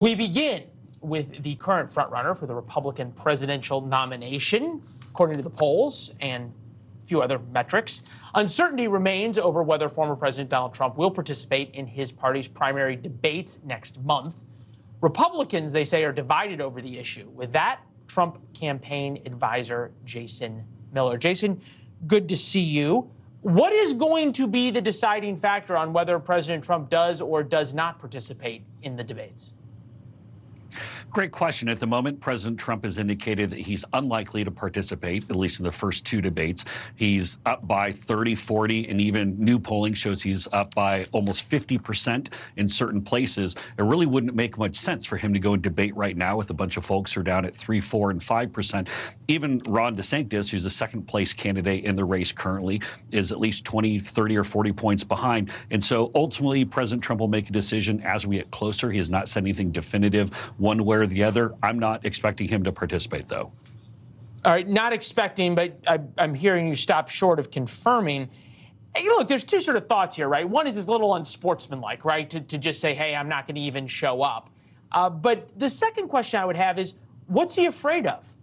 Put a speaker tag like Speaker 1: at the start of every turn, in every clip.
Speaker 1: We begin with the current frontrunner for the Republican presidential nomination, according to the polls and a few other metrics. Uncertainty remains over whether former President Donald Trump will participate in his party's primary debates next month. Republicans, they say, are divided over the issue. With that, Trump campaign advisor Jason Miller. Jason, good to see you. What is going to be the deciding factor on whether President Trump does or does not participate in the debates?
Speaker 2: Great question. At the moment, President Trump has indicated that he's unlikely to participate, at least in the first two debates. He's up by 30, 40, and even new polling shows he's up by almost 50% in certain places. It really wouldn't make much sense for him to go and debate right now with a bunch of folks who are down at 3, 4, and 5%. Even Ron DeSantis, who's the second place candidate in the race currently, is at least 20, 30, or 40 points behind. And so ultimately, President Trump will make a decision as we get closer. He has not said anything definitive one way or the other. I'm not expecting him to participate, though.
Speaker 1: All right, not expecting, but I'm hearing you stop short of confirming. Hey, look, there's two sort of thoughts here, right? One is this little unsportsmanlike, right, to just say, hey, I'm not going to even show up. But the second question I would have is, what's he afraid of?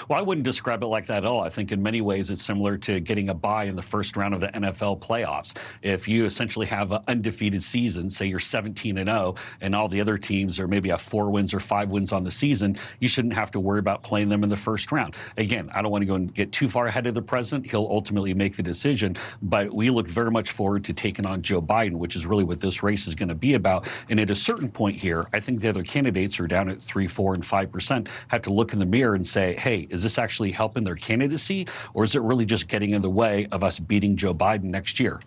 Speaker 2: Well, I wouldn't describe it like that at all. I think in many ways it's similar to getting a bye in the first round of the NFL playoffs. If you essentially have an undefeated season, say you're 17-0, and all the other teams are maybe have 4 wins or 5 wins on the season, you shouldn't have to worry about playing them in the first round. Again, I don't want to go and get too far ahead of the president. He'll ultimately make the decision, but we look very much forward to taking on Joe Biden, which is really what this race is going to be about. And at a certain point here, I think the other candidates who are down at 3, 4, and 5% have to look in the mirror and say, hey, is this actually helping their candidacy, or is it really just getting in the way of us beating Joe Biden next year?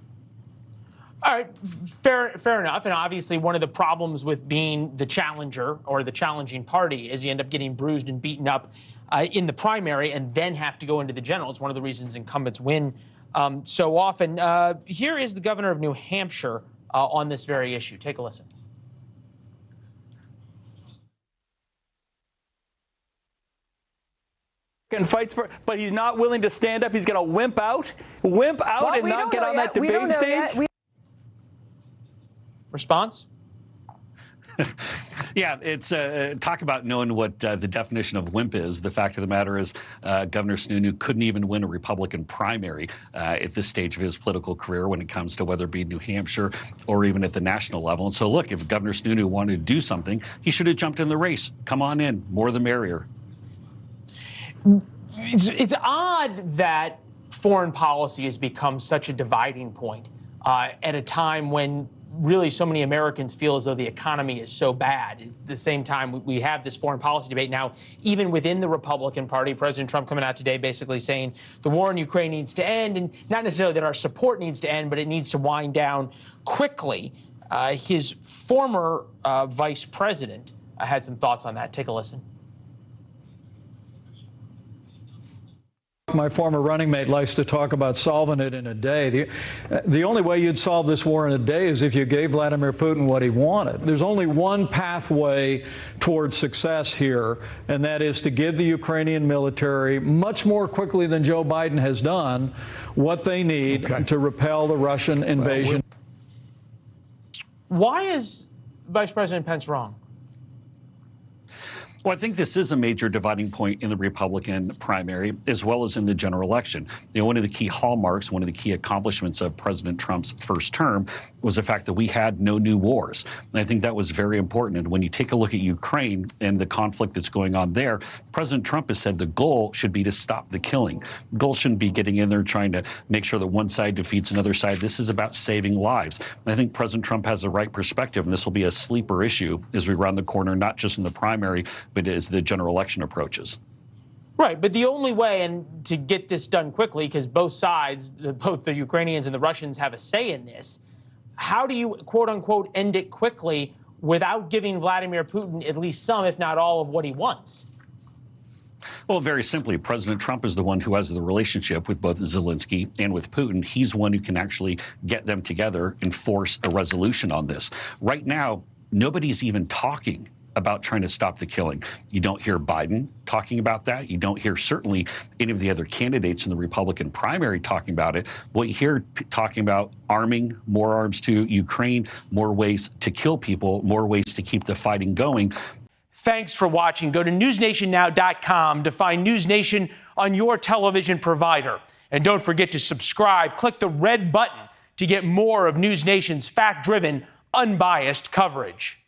Speaker 1: All right, fair enough. And obviously one of the problems with being the challenger or the challenging party is you end up getting bruised and beaten up in the primary and then have to go into the general. It's one of the reasons incumbents win so often. Here is the governor of New Hampshire on this very issue. Take a listen.
Speaker 3: And fights for, but he's not willing to stand up. He's going to wimp out and not get on that debate stage.
Speaker 1: Response?
Speaker 2: Yeah, it's talk about knowing what the definition of wimp is. The fact of the matter is Governor Sununu couldn't even win a Republican primary at this stage of his political career when it comes to whether it be New Hampshire or even at the national level. And so, look, if Governor Sununu wanted to do something, he should have jumped in the race. Come on in. More the merrier.
Speaker 1: It's odd that foreign policy has become such a dividing point at a time when really so many Americans feel as though the economy is so bad. At the same time, we have this foreign policy debate now, even within the Republican Party. President Trump coming out today basically saying the war in Ukraine needs to end, and not necessarily that our support needs to end, but it needs to wind down quickly. His former vice president had some thoughts on that. Take a listen.
Speaker 4: My former running mate likes to talk about solving it in a day. The only way you'd solve this war in a day is if you gave Vladimir Putin what he wanted. There's only one pathway towards success here, and that is to give the Ukrainian military, much more quickly than Joe Biden has done, what they need to repel the Russian invasion.
Speaker 1: Why is Vice President Pence wrong?
Speaker 2: Well, I think this is a major dividing point in the Republican primary as well as in the general election. You know, one of the key hallmarks, one of the key accomplishments of President Trump's first term was the fact that we had no new wars. And I think that was very important. And when you take a look at Ukraine and the conflict that's going on there, President Trump has said the goal should be to stop the killing. The goal shouldn't be getting in there trying to make sure that one side defeats another side. This is about saving lives. And I think President Trump has the right perspective, and this will be a sleeper issue as we round the corner, not just in the primary, but as the general election approaches.
Speaker 1: Right, but the only way and to get this done quickly, because both sides, both the Ukrainians and the Russians have a say in this, how do you, quote unquote, end it quickly without giving Vladimir Putin at least some, if not all, of what he wants?
Speaker 2: Well, very simply, President Trump is the one who has the relationship with both Zelensky and with Putin. He's one who can actually get them together and force a resolution on this. Right now, nobody's even talking about trying to stop the killing. You don't hear Biden talking about that. You don't hear certainly any of the other candidates in the Republican primary talking about it. What you hear talking about arming, more arms to Ukraine, more ways to kill people, more ways to keep the fighting going.
Speaker 1: Thanks for watching. Go to newsnationnow.com to find News Nation on your television provider. And don't forget to subscribe. Click the red button to get more of News Nation's fact-driven, unbiased coverage.